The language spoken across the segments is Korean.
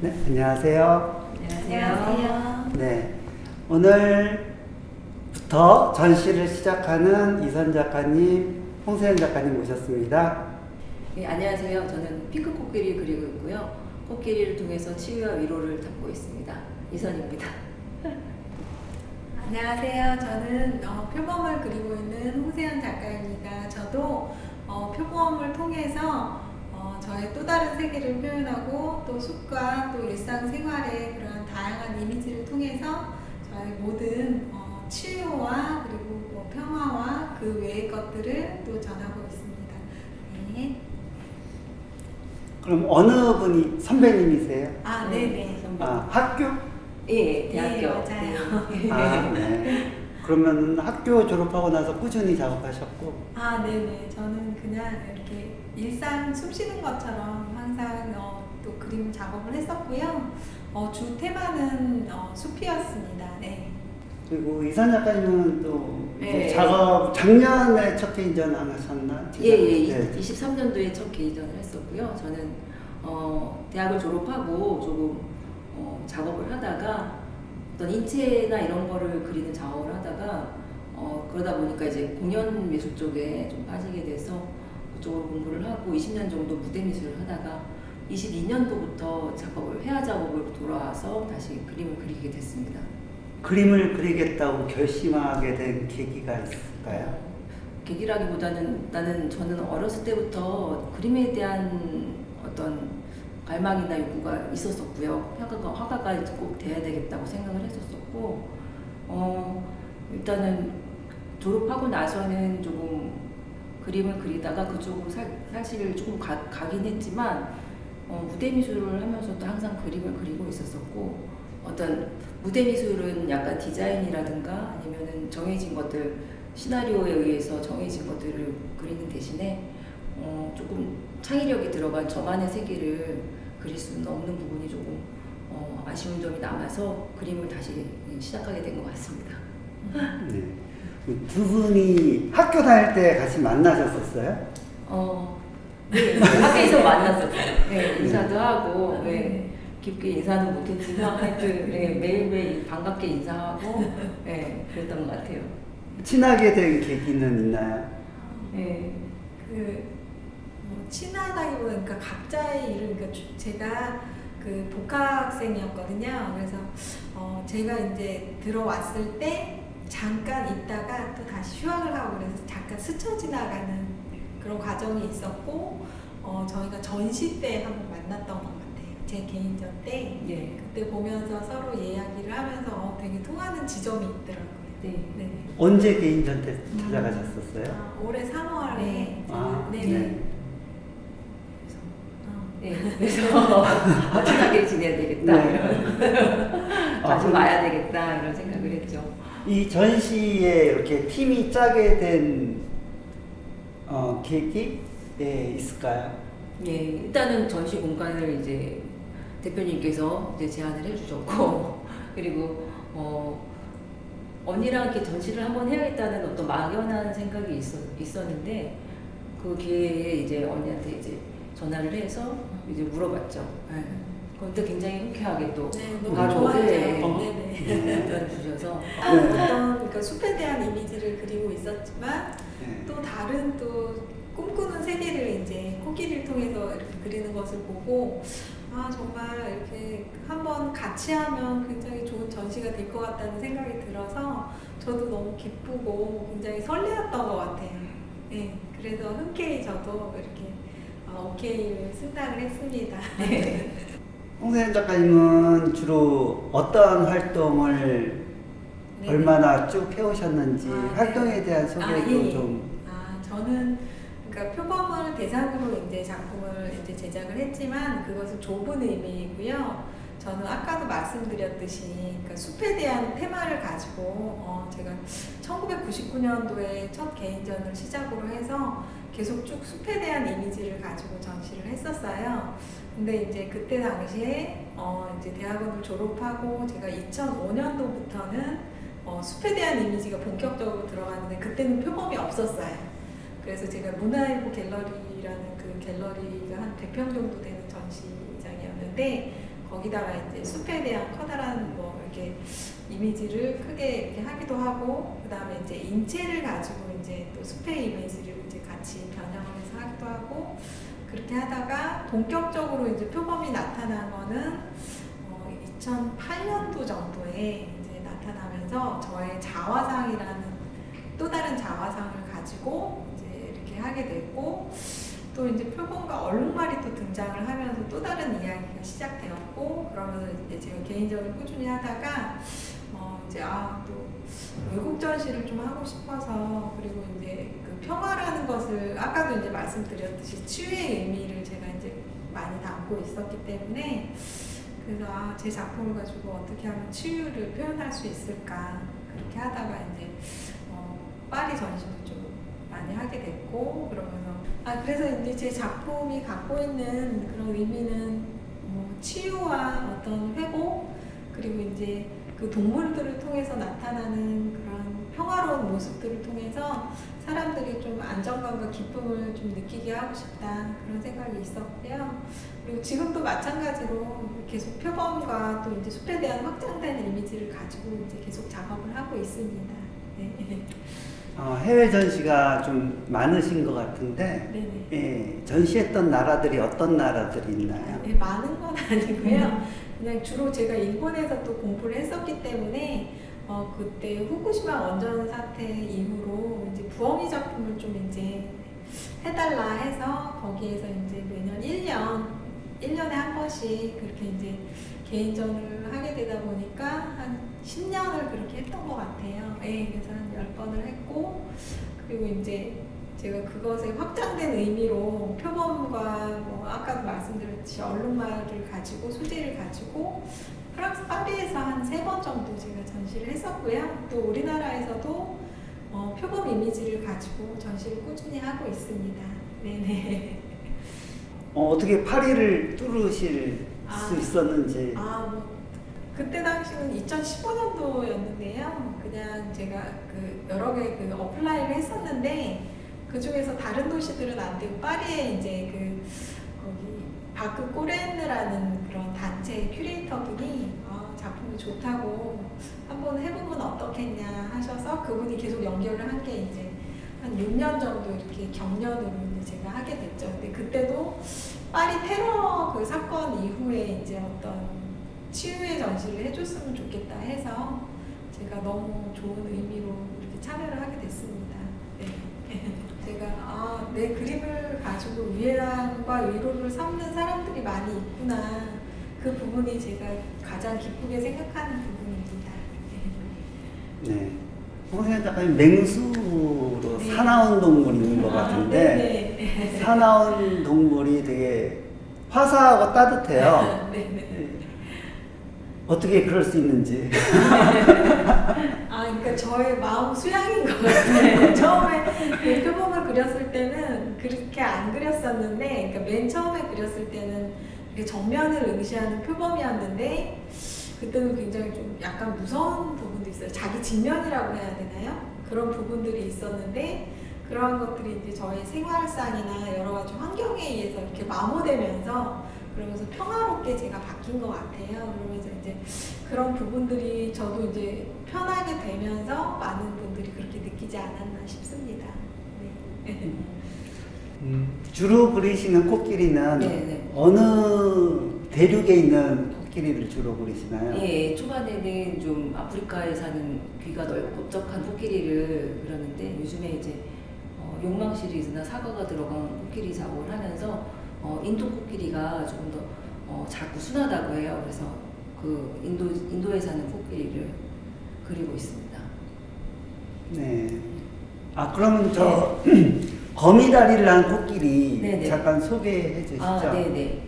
네, 안녕하세요. 안녕하세요. 네, 오늘부터 전시를 시작하는 이선 작가님, 홍세현 작가님 모셨습니다. 네, 안녕하세요. 저는 핑크 코끼리 그리고 있고요. 코끼리를 통해서 치유와 위로를 담고 있습니다. 이선입니다. 안녕하세요. 저는 표범을 그리고 있는 홍세현 작가입니다. 저도 표범을 통해서 저의 또 다른 세계를 표현하고 또 숲과 또 일상생활의 그런 다양한 이미지를 통해서 저의 모든 치유와 그리고 뭐 평화와 그 외의 것들을 또 전하고 있습니다. 네. 그럼 어느 분이 선배님이세요? 네네. 선배. 학교? 예, 대학교. 네, 맞아요. 네. 그러면 학교 졸업하고 나서 꾸준히 작업하셨고? 네네. 저는 그냥 이렇게 일상 숨 쉬는 것처럼 항상 또 그림 작업을 했었고요. 주 테마는 숲이었습니다. 네. 그리고 이선 작가님은 또 네. 작업, 작년에 첫 개인전 안 하셨나? 예, 예. 네. 23년도에 첫 개인전을 했었고요. 저는 대학을 졸업하고 조금 작업을 하다가 어떤 인체나 이런 거를 그리는 작업을 하다가 그러다 보니까 이제 공연 미술 쪽에 좀 빠지게 돼서 그쪽으로 공부를 하고 20년 정도 무대 미술을 하다가 22년도부터 회화 작업으로 돌아와서 다시 그림을 그리게 됐습니다. 그림을 그리겠다고 결심하게 된 계기가 있을까요? 계기라기보다는 저는 어렸을 때부터 그림에 대한 어떤 갈망이나 욕구가 있었었고요. 화가가 꼭 돼야 되겠다고 생각을 했었었고, 일단은 졸업하고 나서는 조금 그림을 그리다가 그쪽으로 사실 조금 가긴 했지만, 무대 미술을 하면서도 항상 그림을 그리고 있었었고, 어떤 무대 미술은 약간 디자인이라든가 아니면은 정해진 것들, 시나리오에 의해서 정해진 것들을 그리는 대신에 조금 창의력이 들어간 저만의 세계를 그릴 수는 없는 부분이 조금 아쉬운 점이 남아서 그림을 다시 시작하게 된 것 같습니다. 네. 두 분이 학교 다닐 때 같이 만나셨었어요? 네, 학교에서 만났었어요. 네, 인사도 하고, 네, 깊게 인사는 못했지만 하여튼 네, 매일매일 반갑게 인사하고, 네, 그랬던 것 같아요. 친하게 된 계기는 있나요? 네. 친하다기보다 그러니까 각자의 일을 그러니까 제가 그 복학생이었거든요. 그래서 제가 이제 들어왔을 때 잠깐 있다가 또 다시 휴학을 하고 그래서 잠깐 스쳐 지나가는 그런 과정이 있었고 저희가 전시 때 한번 만났던 것 같아요. 제 개인전 때 네. 그때 보면서 서로 이야기를 하면서 되게 통하는 지점이 있더라고요. 네. 네. 언제 개인전 때 찾아가셨었어요? 올해 3월에 네. 네네. 네, 그래서 친하게 지내야 되겠다, 이런 자주 와야 되겠다 이런 생각을 했죠. 이 전시에 이렇게 팀이 짜게 된 계기 있을까요? 예, 일단은 전시 공간을 이제 대표님께서 이제 제안을 해주셨고 그리고 언니랑 이렇게 전시를 한번 해야겠다는 어떤 막연한 생각이 있었는데 그 기회에 이제 언니한테 이제 전화를 해서 이제 물어봤죠. 네. 그때 굉장히 흔쾌하게 또 너무 바로 좋아하죠. 네네 답변을 주셔서 그러니까 숲에 대한 이미지를 그리고 있었지만 네. 또 다른 또 꿈꾸는 세계를 이제 코끼리를 통해서 이렇게 그리는 것을 보고 정말 이렇게 한번 같이 하면 굉장히 좋은 전시가 될 것 같다는 생각이 들어서 저도 너무 기쁘고 굉장히 설레었던 것 같아요. 네, 그래서 흔쾌히 저도 이렇게 오케이를 승낙을 했습니다. 홍세현 작가님은 주로 어떤 활동을 네. 얼마나 쭉 해오셨는지 활동에 대한 소개도 예. 좀. 저는 그러니까 표범을 대상으로 이제 작품을 이제 제작을 했지만 그것은 좁은 의미이고요. 저는 아까도 말씀드렸듯이 그러니까 숲에 대한 테마를 가지고 제가 1999년도에 첫 개인전을 시작으로 해서 계속 쭉 숲에 대한 이미지를 가지고 전시를 했었어요. 근데 이제 그때 당시에 이제 대학원을 졸업하고 제가 2005년도부터는 숲에 대한 이미지가 본격적으로 들어갔는데 그때는 표범이 없었어요. 그래서 제가 문화일보 갤러리라는 그 갤러리가 한 100평 정도 되는 전시장이었는데 거기다가 이제 숲에 대한 커다란 뭐 이렇게 이미지를 크게 이렇게 하기도 하고, 그 다음에 이제 인체를 가지고 이제 또 숲의 이미지를 이제 같이 변형을 해서 하기도 하고, 그렇게 하다가 본격적으로 이제 표범이 나타난 거는 2008년도 정도에 이제 나타나면서 저의 자화상이라는 또 다른 자화상을 가지고 이제 이렇게 하게 됐고, 또 이제 표범과 얼룩말이 또 등장을 하면서 또 다른 이야기가 시작되었고, 그러면서 이제 제가 개인적으로 꾸준히 하다가 이제 또 외국 전시를 좀 하고 싶어서, 그리고 이제 그 평화라는 것을 아까도 이제 말씀드렸듯이 치유의 의미를 제가 이제 많이 담고 있었기 때문에, 그래서 제 작품을 가지고 어떻게 하면 치유를 표현할 수 있을까, 그렇게 하다가 이제 파리 전시도 좀 많이 하게 됐고, 그러면서 그래서 이제 제 작품이 갖고 있는 그런 의미는 치유와 어떤 회복, 그리고 이제 그 동물들을 통해서 나타나는 그런 평화로운 모습들을 통해서 사람들이 좀 안정감과 기쁨을 좀 느끼게 하고 싶다, 그런 생각이 있었고요. 그리고 지금도 마찬가지로 계속 표범과 또 이제 숲에 대한 확장된 이미지를 가지고 이제 계속 작업을 하고 있습니다. 네. 해외 전시가 좀 많으신 것 같은데, 네네. 예, 전시했던 나라들이 어떤 나라들이 있나요? 네, 많은 건 아니고요. 그냥 주로 제가 일본에서 또 공부를 했었기 때문에 그때 후쿠시마 원전 사태 이후로 이제 부엉이 작품을 좀 이제 해달라 해서 거기에서 이제 매년 1년에 한 번씩 그렇게 이제 개인전을 하게 되다 보니까 한 10년을 그렇게 했던 것 같아요. 예, 그래서 한 10번을 했고, 그리고 이제 제가 그것에 확장된 의미로 표범과 뭐 아까도 말씀드렸듯이 얼룩말을 가지고 소재를 가지고 프랑스 파리에서 한 3번 정도 제가 전시를 했었고요. 또 우리나라에서도 표범 이미지를 가지고 전시를 꾸준히 하고 있습니다. 네네. 어떻게 파리를 뚫으실 수 있었는지. 그때 당시는 2015년도였는데요. 그냥 제가 그 여러 개 그 어플라이를 했었는데, 그 중에서 다른 도시들은 안 되고 파리에 이제 거기 바크 꼬렌느라는 그런 단체 큐레이터분이 작품이 좋다고 한번 해보면 어떻겠냐 하셔서 그분이 계속 연결을 한 게 이제 한 6년 정도 이렇게 경련으로 이제 제가 하게 됐죠. 근데 그때도 파리 테러 그 사건 이후에 이제 어떤 치유의 전시를 해줬으면 좋겠다 해서 제가 너무 좋은 의미로 이렇게 참여를 하게 됐습니다. 네. 제가 내 그림을 가지고 위안과 위로를 삼는 사람들이 많이 있구나, 그 부분이 제가 가장 기쁘게 생각하는 부분입니다. 네. 홍세현 작가님 맹수로 네. 사나운 동물인 것 같은데, 네네. 사나운 동물이 되게 화사하고 따뜻해요. 네네. 어떻게 그럴 수 있는지. 그러니까 저의 마음 수양인 것 같아요. 처음에 그 표범을 그렸을 때는 그렇게 안 그렸었는데, 그러니까 맨 처음에 그렸을 때는 정면을 응시하는 표범이었는데, 그때는 굉장히 좀 약간 무서운 부분도 있어요. 자기 직면이라고 해야 되나요? 그런 부분들이 있었는데, 그러한 것들이 이제 저의 생활상이나 여러 가지 환경에 의해서 이렇게 마모되면서, 그러면서 평화롭게 제가 바뀐 것 같아요. 그러면서 이제 그런 부분들이 저도 이제 편하게 되면서 많은 분들이 그렇게 느끼지 않았나 싶습니다. 네. 주로 그리시는 코끼리는 네네. 어느 대륙에 있는 코끼리를 주로 그리시나요? 예, 초반에는 좀 아프리카에 사는 귀가 넓고 넓적한 코끼리를 그렸는데, 요즘에 이제 욕망 시리즈나 사과가 들어간 코끼리 작업을 하면서 인도 코끼리가 조금 더 작고 순하다고 해요. 그래서 그 인도에 사는 코끼리를 그리고 있습니다. 네. 그러면 저 거미다리를 한 코끼리 네네. 잠깐 소개해 주시죠. 네네.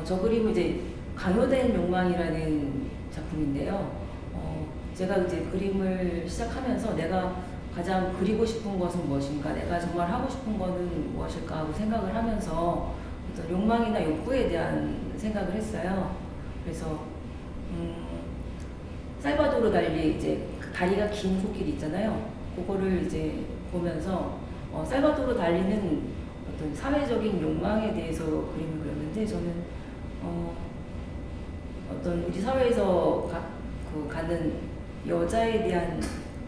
저 그림은 이제 강요된 욕망이라는 작품인데요. 제가 이제 그림을 시작하면서 내가 가장 그리고 싶은 것은 무엇인가, 내가 정말 하고 싶은 것은 무엇일까 하고 생각을 하면서 어떤 욕망이나 욕구에 대한 생각을 했어요. 그래서 살바도르 달리 이제 그 다리가 긴 코끼리 있잖아요. 그거를 이제 보면서 살바도르 달리는 어떤 사회적인 욕망에 대해서 그림을 그렸는데, 저는 어떤 우리 사회에서 갖는 여자에 대한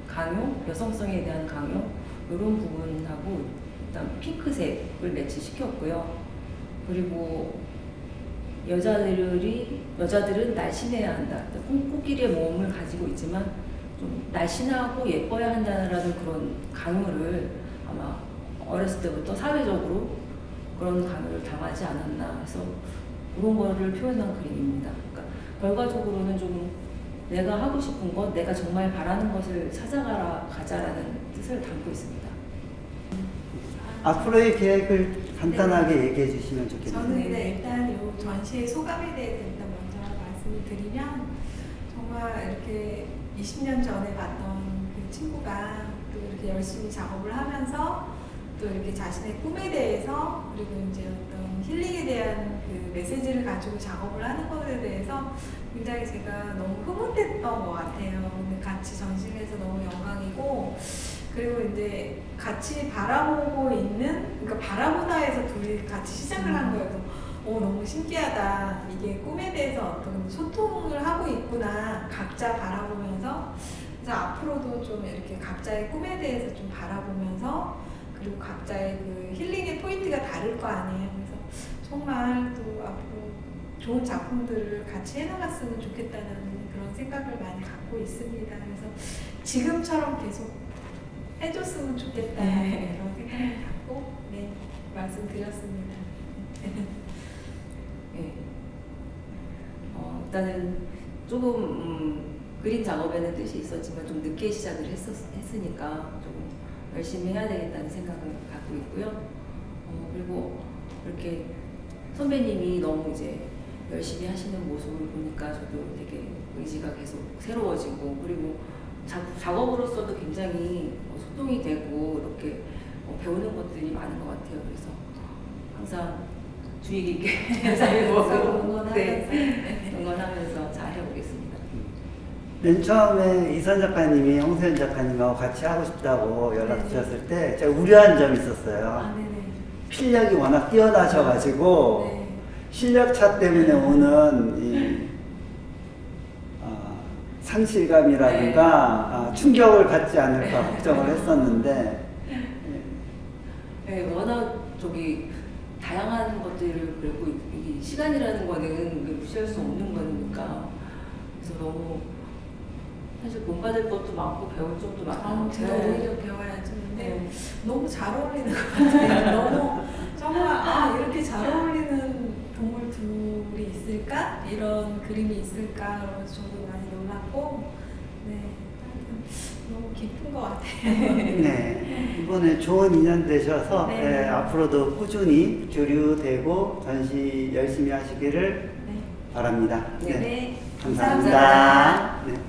강요, 여성성에 대한 강요 이런 부분하고 일단 핑크색을 매치시켰고요. 그리고 여자들은 날씬해야 한다. 코끼리의 몸을 가지고 있지만 좀 날씬하고 예뻐야 한다는 그런 강요를 아마 어렸을 때부터 사회적으로 그런 강요를 당하지 않았나 해서 그런 거를 표현한 그림입니다. 그러니까 결과적으로는 조금 내가 하고 싶은 것, 내가 정말 바라는 것을 가자라는 뜻을 담고 있습니다. 앞으로의 계획을 간단하게 얘기해 주시면 좋겠네요. 저는 근데 일단 이 전시의 소감에 대해서 일단 먼저 말씀을 드리면 정말 이렇게 20년 전에 봤던 그 친구가 또 이렇게 열심히 작업을 하면서 또 이렇게 자신의 꿈에 대해서 그리고 이제 어떤 힐링에 대한 그 메시지를 가지고 작업을 하는 것에 대해서 굉장히 제가 너무 흐뭇했던 것 같아요. 근데 같이 전시를 해서 너무 영광이고 그리고 이제 같이 바라보고 있는, 그러니까 바라보다에서 둘이 같이 시작을 한 거예요. 그래서 너무 신기하다. 이게 꿈에 대해서 어떤 소통을 하고 있구나. 각자 바라보면서. 그래서 앞으로도 좀 이렇게 각자의 꿈에 대해서 좀 바라보면서 그리고 각자의 그 힐링의 포인트가 다를 거 아니에요. 그래서 정말 또 앞으로 좋은 작품들을 같이 해나갔으면 좋겠다는 그런 생각을 많이 갖고 있습니다. 그래서 지금처럼 계속 해줬으면 좋겠다 그런 생각을 갖고 말씀드렸습니다. 네. 일단은 조금 그림 작업에는 뜻이 있었지만 좀 늦게 시작을 했으니까 조금 열심히 해야 되겠다는 생각을 갖고 있고요. 그리고 이렇게 선배님이 너무 이제 열심히 하시는 모습을 보니까 저도 되게 의지가 계속 새로워지고 그리고 작업으로서도 굉장히 소통이 되고 이렇게 배우는 것들이 많은 것 같아요. 그래서 항상 주의 깊게 살고 응원하면서 잘 해보겠습니다. 맨 처음에 이선 작가님이 홍세현 작가님하고 같이 하고 싶다고 연락 네. 주셨을 때 제가 우려한 점이 있었어요. 네네. 필력이 워낙 뛰어나셔가지고 네. 실력 차 때문에 오는 이 상실감이라든가 충격을 받지 않을까 걱정을 했었는데 네, 워낙 다양한 것들을 그리고 이 시간이라는 거는 무시할 수 없는 거니까 그래서 너무 사실 본받을 것도 많고 배울 점도 많고 제가 오히려 배워야지. 근데 너무 잘 어울리는 것 같아요. 너무 정말 이렇게 잘 어울리는 동물 둘이 있을까? 이런 그림이 있을까? 그래서 저도 많이 놀랐고 너무 기쁜 것 같아요. 네, 이번에 좋은 인연 되셔서 네. 앞으로도 꾸준히 교류되고 전시 열심히 하시기를 네. 바랍니다. 네. 네. 감사합니다. 네.